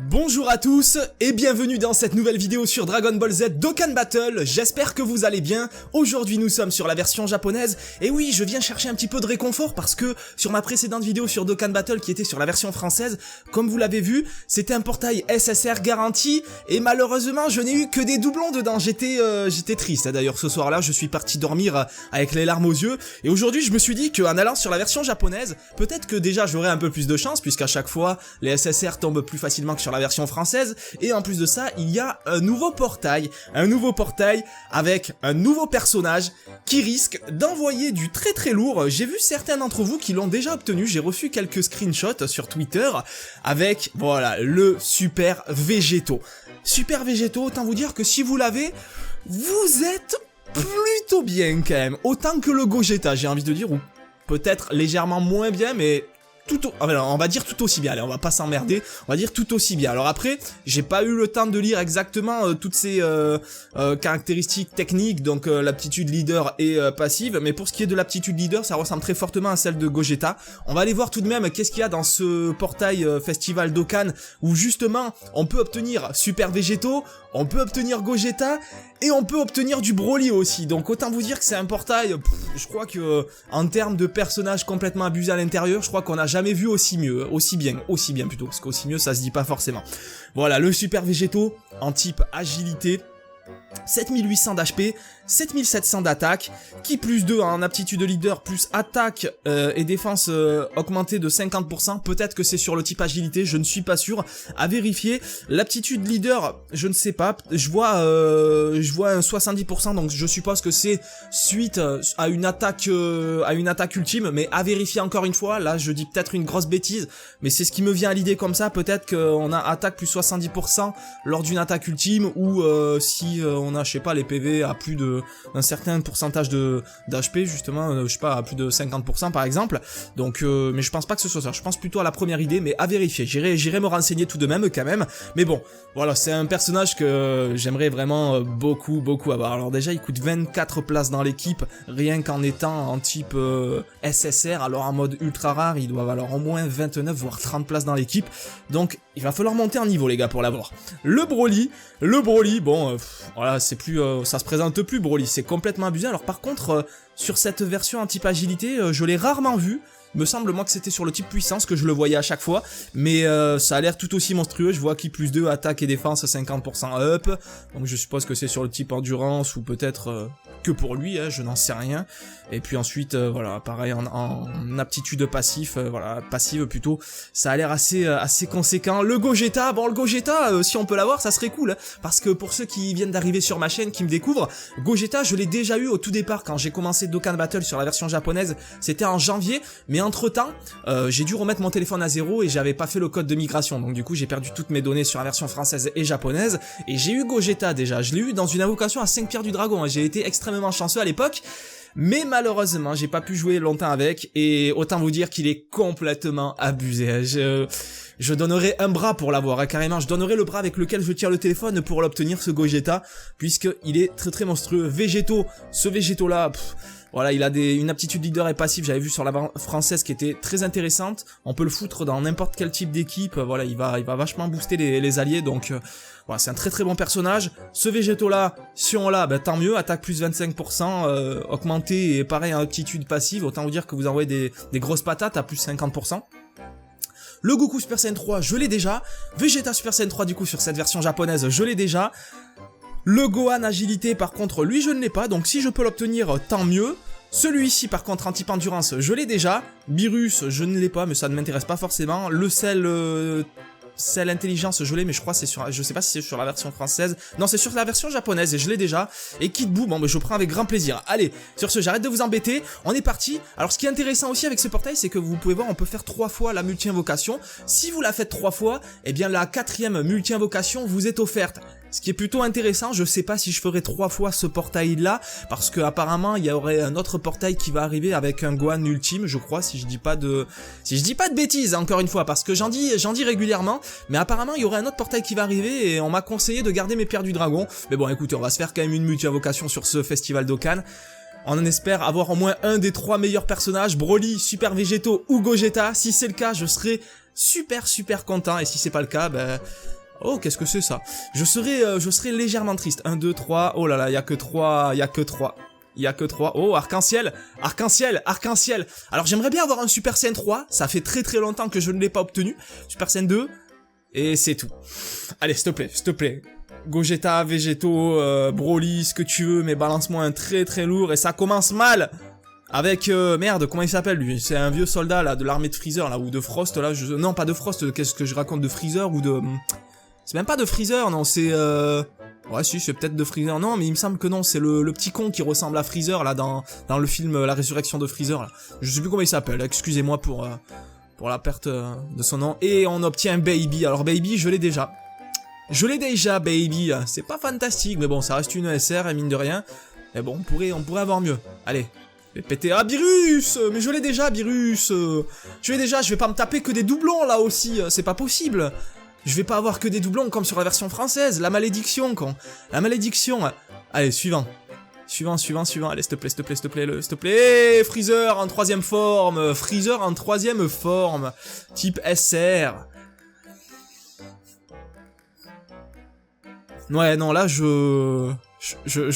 Bonjour à tous et bienvenue dans cette nouvelle vidéo sur Dragon Ball Z Dokkan Battle, j'espère que vous allez bien. Aujourd'hui nous sommes sur la version japonaise, et oui je viens chercher un petit peu de réconfort parce que sur ma précédente vidéo sur Dokkan Battle qui était sur la version française, comme vous l'avez vu, c'était un portail SSR garanti, et malheureusement je n'ai eu que des doublons dedans, j'étais triste. D'ailleurs ce soir là je suis parti dormir avec les larmes aux yeux, et aujourd'hui je me suis dit qu'en allant sur la version japonaise, peut-être que déjà j'aurai un peu plus de chance, puisqu'à chaque fois les SSR tombent plus facilement que sur la version française, et en plus de ça il y a un nouveau portail avec un nouveau personnage qui risque d'envoyer du très lourd. J'ai vu certains d'entre vous qui l'ont déjà obtenu, j'ai reçu quelques screenshots sur Twitter avec, voilà, le Super Végéto. Super Végéto, autant vous dire que si vous l'avez, vous êtes plutôt bien quand même, autant que le Gogeta j'ai envie de dire, ou peut-être légèrement moins bien, mais on va dire tout aussi bien, allez, on va pas s'emmerder, on va dire tout aussi bien. Alors après, j'ai pas eu le temps de lire exactement toutes ces caractéristiques techniques, donc l'aptitude leader et passive, mais pour ce qui est de l'aptitude leader, ça ressemble très fortement à celle de Gogeta. On va aller voir tout de même qu'est-ce qu'il y a dans ce portail Festival Dokkan, où justement, on peut obtenir Super Végéto, on peut obtenir Gogeta, et on peut obtenir du Broly aussi. Donc autant vous dire que c'est un portail, je crois que en termes de personnages complètement abusés à l'intérieur, je crois qu'on a jamais vu aussi bien plutôt, parce qu'aussi mieux ça se dit pas forcément. Voilà, le Super Végéto en type agilité, 7800 d'HP, 7700 d'attaque, qui plus 2 en aptitude leader, plus attaque et défense augmentée de 50%, peut-être que c'est sur le type agilité, je ne suis pas sûr, à vérifier. L'aptitude leader, je ne sais pas, je vois un 70%, donc je suppose que c'est suite à une attaque ultime, mais à vérifier encore une fois. Là je dis peut-être une grosse bêtise, mais c'est ce qui me vient à l'idée comme ça, peut-être qu'on a attaque plus 70% lors d'une attaque ultime, ou si on a, je sais pas, les PV à plus d'un certain pourcentage d'HP, justement, je sais pas, à plus de 50% par exemple. Donc mais je pense pas que ce soit ça, je pense plutôt à la première idée, mais à vérifier. J'irai me renseigner tout de même quand même. Mais bon, voilà, c'est un personnage que j'aimerais vraiment beaucoup avoir. Alors déjà il coûte 24 places dans l'équipe, rien qu'en étant en type SSR, alors en mode ultra rare il doit valoir au moins 29 voire 30 places dans l'équipe. Donc il va falloir monter en niveau les gars pour l'avoir. Le Broly, bon voilà, c'est plus ça se présente plus Broly, c'est complètement abusé. Alors par contre sur cette version en type agilité, je l'ai rarement vu. Il me semble moi que c'était sur le type puissance que je le voyais à chaque fois, mais ça a l'air tout aussi monstrueux. Je vois qui plus 2 attaque et défense 50% up, donc je suppose que c'est sur le type endurance, ou peut-être que pour lui, je n'en sais rien. Et puis ensuite voilà, pareil en aptitude passive plutôt, ça a l'air assez conséquent. Le Gogeta, bon le Gogeta, si on peut l'avoir ça serait cool, parce que pour ceux qui viennent d'arriver sur ma chaîne, qui me découvrent, Gogeta je l'ai déjà eu au tout départ quand j'ai commencé Dokkan Battle sur la version japonaise, c'était en janvier, mais entre temps j'ai dû remettre mon téléphone à zéro et j'avais pas fait le code de migration, donc du coup j'ai perdu toutes mes données sur la version française et japonaise, et j'ai eu Gogeta déjà, je l'ai eu dans une invocation à 5 pierres du dragon, j'ai été extrêmement chanceux à l'époque. Mais malheureusement, j'ai pas pu jouer longtemps avec, et autant vous dire qu'il est complètement abusé. Je donnerais un bras pour l'avoir, carrément. Je donnerais le bras avec lequel je tire le téléphone pour l'obtenir, ce Gogeta, puisqu'il est très monstrueux. Végéto, ce Végéto là, voilà, il a une aptitude leader et passive, j'avais vu sur la française, qui était très intéressante. On peut le foutre dans n'importe quel type d'équipe, voilà, il va vachement booster les alliés, donc voilà, c'est un très bon personnage. Ce Végéto là, si on l'a, tant mieux, attaque plus 25%, augmenté et pareil en aptitude passive, autant vous dire que vous envoyez des grosses patates à plus 50%. Le Goku Super Saiyan 3, je l'ai déjà. Vegeta Super Saiyan 3 du coup sur cette version japonaise, je l'ai déjà. Le Gohan agilité par contre, lui je ne l'ai pas, donc si je peux l'obtenir, tant mieux. Celui-ci par contre en type endurance, je l'ai déjà. Beerus, je ne l'ai pas, mais ça ne m'intéresse pas forcément. Le Cell intelligence, je l'ai, mais je crois c'est sur, je sais pas si c'est sur la version française. Non, c'est sur la version japonaise et je l'ai déjà. Et Kid Buu, bon, je prends avec grand plaisir. Allez, sur ce, j'arrête de vous embêter. On est parti. Alors, ce qui est intéressant aussi avec ce portail, c'est que vous pouvez voir, on peut faire 3 fois la multi-invocation. Si vous la faites 3 fois, eh bien, la 4e multi-invocation vous est offerte. Ce qui est plutôt intéressant, je sais pas si je ferai 3 fois ce portail là, parce que apparemment il y aurait un autre portail qui va arriver avec un Gohan ultime, je crois, si je dis pas de bêtises, encore une fois, parce que j'en dis régulièrement, mais apparemment il y aurait un autre portail qui va arriver et on m'a conseillé de garder mes pierres du dragon. Mais bon, écoutez, on va se faire quand même une multi-invocation sur ce festival Dokkan. On en espère avoir au moins un des 3 meilleurs personnages, Broly, Super Végéto ou Gogeta. Si c'est le cas, je serai super content, et si c'est pas le cas, Oh, qu'est-ce que c'est ça? Je serais légèrement triste. 1, 2, 3. Oh là là, il y a que 3. Il y a que 3. Il y a que 3. Oh, arc-en-ciel. Arc-en-ciel. Arc-en-ciel. Alors, j'aimerais bien avoir un Super Saiyan 3. Ça fait très très longtemps que je ne l'ai pas obtenu. Super Saiyan 2. Et c'est tout. Allez, s'il te plaît, s'il te plaît. Gogeta, Végéto, Broly, ce que tu veux, mais balance-moi un très très lourd. Et ça commence mal. Avec, merde, comment il s'appelle lui? C'est un vieux soldat là, de l'armée de Freezer là, ou de Frost là, non pas de Frost, qu'est-ce que je raconte, de Freezer ou de... C'est même pas de Freezer, non, c'est ouais si, c'est peut-être de Freezer, non, mais il me semble que non, c'est le petit con qui ressemble à Freezer là, dans le film La Résurrection de Freezer là. Je sais plus comment il s'appelle, excusez-moi pour la perte de son nom. Et on obtient Baby, alors Baby, je l'ai déjà. Je l'ai déjà, Baby, c'est pas fantastique, mais bon, ça reste une SR, mine de rien. Mais bon, on pourrait avoir mieux, allez. Péter. Ah, Beerus! Mais je l'ai déjà, Beerus! Je l'ai déjà, je vais pas me taper que des doublons là aussi, c'est pas possible! Je vais pas avoir que des doublons comme sur la version française, la malédiction, con! La malédiction! Allez, suivant. Suivant, allez, s'il te plaît, Freezer en 3ème forme! Freezer en 3ème forme! Type SR! Ouais, non, là, je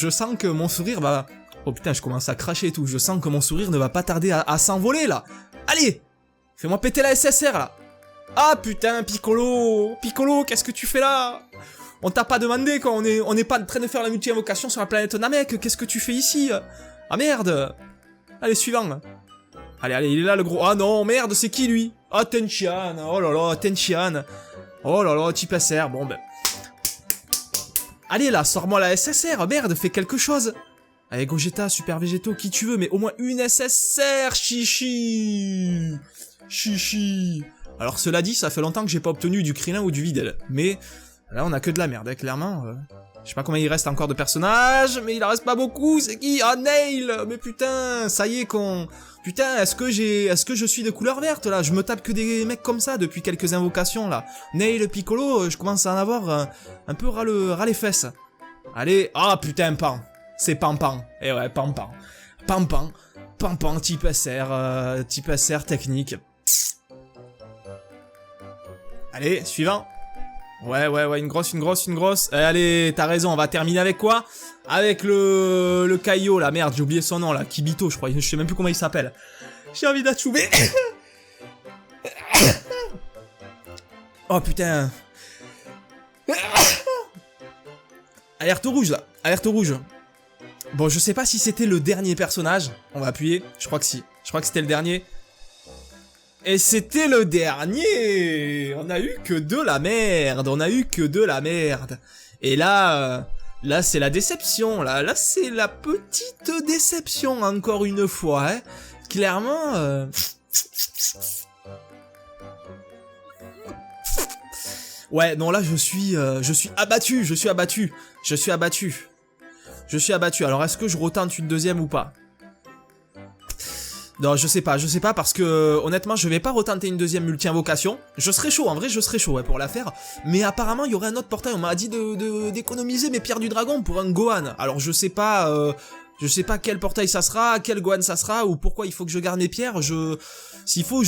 sens que mon sourire va... Oh putain, je commence à cracher et tout. Je sens que mon sourire ne va pas tarder à s'envoler, là. Allez! Fais-moi péter la SSR, là. Ah putain, Piccolo! Piccolo, qu'est-ce que tu fais là? On t'a pas demandé, quoi. On est pas en train de faire la multi-invocation sur la planète Namek. Qu'est-ce que tu fais ici? Ah merde! Allez, suivant. Allez, il est là, le gros... Ah non, merde, c'est qui, lui? Ah, Tenchian. Oh là là, Tenchian. Oh là là, type SR. Bon, ben... Allez, là, sors-moi la SSR. Merde, fais quelque chose. Allez, Gogeta, Super Végéto, qui tu veux, mais au moins une SSR, chichi. Chichi. Alors, cela dit, ça fait longtemps que j'ai pas obtenu du Krillin ou du Videl. Mais, là, on a que de la merde, hein, clairement. Je sais pas combien il reste encore de personnages, mais il en reste pas beaucoup, c'est qui? Ah, Nail. Mais putain, ça y est, con. Putain, est-ce que je suis de couleur verte, là? Je me tape que des mecs comme ça depuis quelques invocations, là. Nail, Piccolo, je commence à en avoir un peu ras les fesses. Allez, ah, putain, Pan. C'est Pampan. Et ouais, Pampan. Pampan, type SR technique. Allez, suivant. Ouais, une grosse. Allez, t'as raison, on va terminer avec quoi? Avec le Kaio, la merde, j'ai oublié son nom, là. Kibito, je crois, je sais même plus comment il s'appelle. J'ai envie d'achouver. Oh, putain. Alerte rouge, là. Alerte rouge. Bon, je sais pas si c'était le dernier personnage. On va appuyer. Je crois que si. Je crois que c'était le dernier. Et c'était le dernier. On a eu que de la merde. Et là... là, c'est la déception. Là, c'est la petite déception, encore une fois. Hein. Clairement... Ouais, non, là, je suis abattu. Je suis abattu. Alors, est-ce que je retente une deuxième ou pas? Non, je sais pas, parce que, honnêtement, je vais pas retenter une deuxième multi-invocation. Je serais chaud, en vrai, ouais, pour la faire. Mais apparemment, il y aurait un autre portail. On m'a dit d'économiser mes pierres du dragon pour un Gohan. Alors, je sais pas quel portail ça sera, quel Gohan ça sera, ou pourquoi il faut que je garde mes pierres. S'il faut,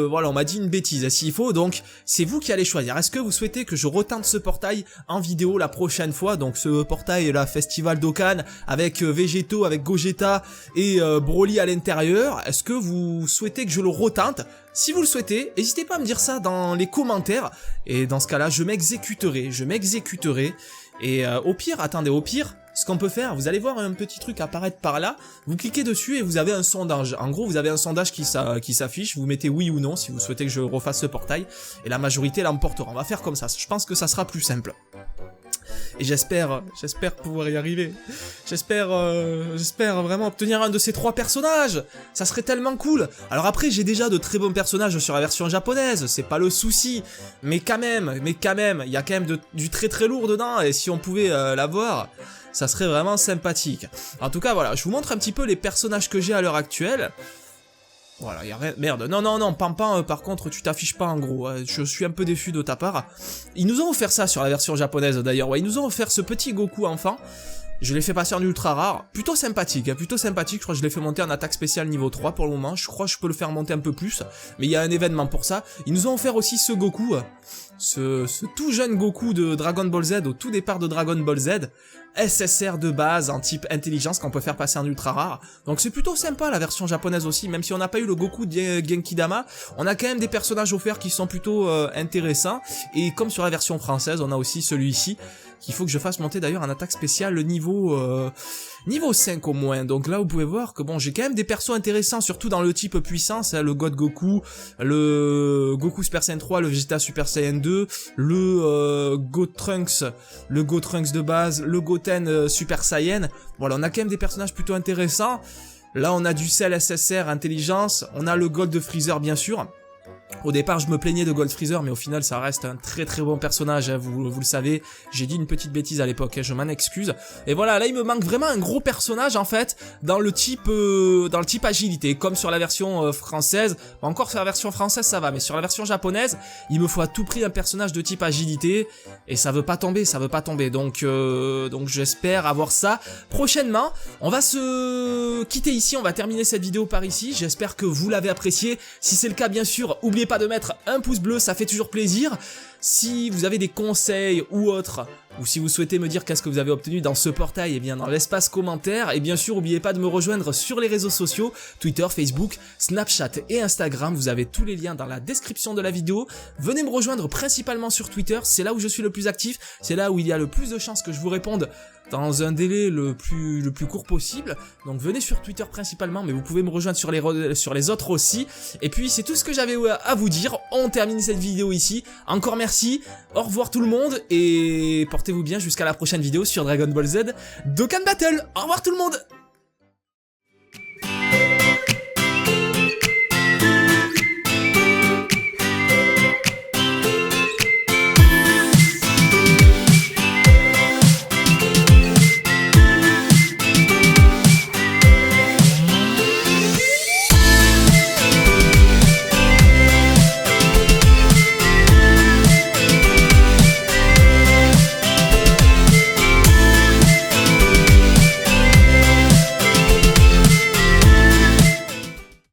voilà, on m'a dit une bêtise. S'il faut, donc, c'est vous qui allez choisir. Est-ce que vous souhaitez que je retente ce portail en vidéo la prochaine fois? Donc, ce portail, là, Festival Dokkan, avec Végéto, avec Gogeta et Broly à l'intérieur. Est-ce que vous souhaitez que je le retente? Si vous le souhaitez, n'hésitez pas à me dire ça dans les commentaires. Et dans ce cas-là, je m'exécuterai. Et au pire, ce qu'on peut faire, vous allez voir un petit truc apparaître par là, vous cliquez dessus et vous avez un sondage. En gros, vous avez un sondage qui s'affiche, vous mettez oui ou non si vous souhaitez que je refasse ce portail, et la majorité l'emportera. On va faire comme ça, je pense que ça sera plus simple. Et j'espère pouvoir y arriver. J'espère vraiment obtenir un de ces 3 personnages. Ça serait tellement cool. Alors après, j'ai déjà de très bons personnages sur la version japonaise, c'est pas le souci. Mais quand même, il y a quand même du très très lourd dedans, et si on pouvait l'avoir, ça serait vraiment sympathique. En tout cas, voilà, je vous montre un petit peu les personnages que j'ai à l'heure actuelle. Voilà, y'a rien... Merde, non, Pampan, par contre, tu t'affiches pas en gros. Je suis un peu déçu de ta part. Ils nous ont offert ça sur la version japonaise, d'ailleurs. Ouais, ils nous ont offert ce petit Goku enfant. Je l'ai fait passer en ultra rare. Plutôt sympathique. Je crois que je l'ai fait monter en attaque spéciale niveau 3 pour le moment. Je crois que je peux le faire monter un peu plus. Mais il y a un événement pour ça. Ils nous ont offert aussi ce Goku. ce tout jeune Goku de Dragon Ball Z au tout départ de Dragon Ball Z, SSR de base en type intelligence qu'on peut faire passer en ultra rare. Donc c'est plutôt sympa la version japonaise aussi, même si on n'a pas eu le Goku de Genkidama, on a quand même des personnages offerts qui sont plutôt intéressants. Et comme sur la version française, on a aussi celui-ci, qu'il faut que je fasse monter d'ailleurs en attaque spéciale le niveau 5 au moins. Donc là vous pouvez voir que bon, j'ai quand même des persos intéressants, surtout dans le type puissance, hein, le God Goku, le Goku Super Saiyan 3, le Vegeta Super Saiyan 2, le Gotrunks de base, le Goten Super Saiyan. Voilà, on a quand même des personnages plutôt intéressants. Là on a du Cell SSR intelligence, on a le Gold de Freezer bien sûr. Au départ, je me plaignais de Gold Freezer, mais au final, ça reste un très très bon personnage, hein, vous le savez. J'ai dit une petite bêtise à l'époque, hein, je m'en excuse. Et voilà, là, il me manque vraiment un gros personnage, en fait, dans le type agilité, comme sur la version française. Encore sur la version française, ça va, mais sur la version japonaise, il me faut à tout prix un personnage de type agilité, et ça veut pas tomber, ça veut pas tomber. Donc j'espère avoir ça prochainement. On va se quitter ici, on va terminer cette vidéo par ici. J'espère que vous l'avez apprécié. Si c'est le cas, bien sûr, n'oubliez pas de mettre un pouce bleu, ça fait toujours plaisir. Si vous avez des conseils ou autres, ou si vous souhaitez me dire qu'est-ce que vous avez obtenu dans ce portail, et bien dans l'espace commentaire. Et bien sûr, n'oubliez pas de me rejoindre sur les réseaux sociaux, Twitter, Facebook, Snapchat et Instagram. Vous avez tous les liens dans la description de la vidéo. Venez me rejoindre principalement sur Twitter, c'est là où je suis le plus actif, c'est là où il y a le plus de chances que je vous réponde dans un délai le plus court possible. Donc venez sur Twitter principalement, mais vous pouvez me rejoindre sur les autres aussi. Et puis c'est tout ce que j'avais à vous dire. On termine cette vidéo ici. Encore merci, au revoir tout le monde, et portez-vous bien jusqu'à la prochaine vidéo sur Dragon Ball Z Dokkan Battle. Au revoir tout le monde.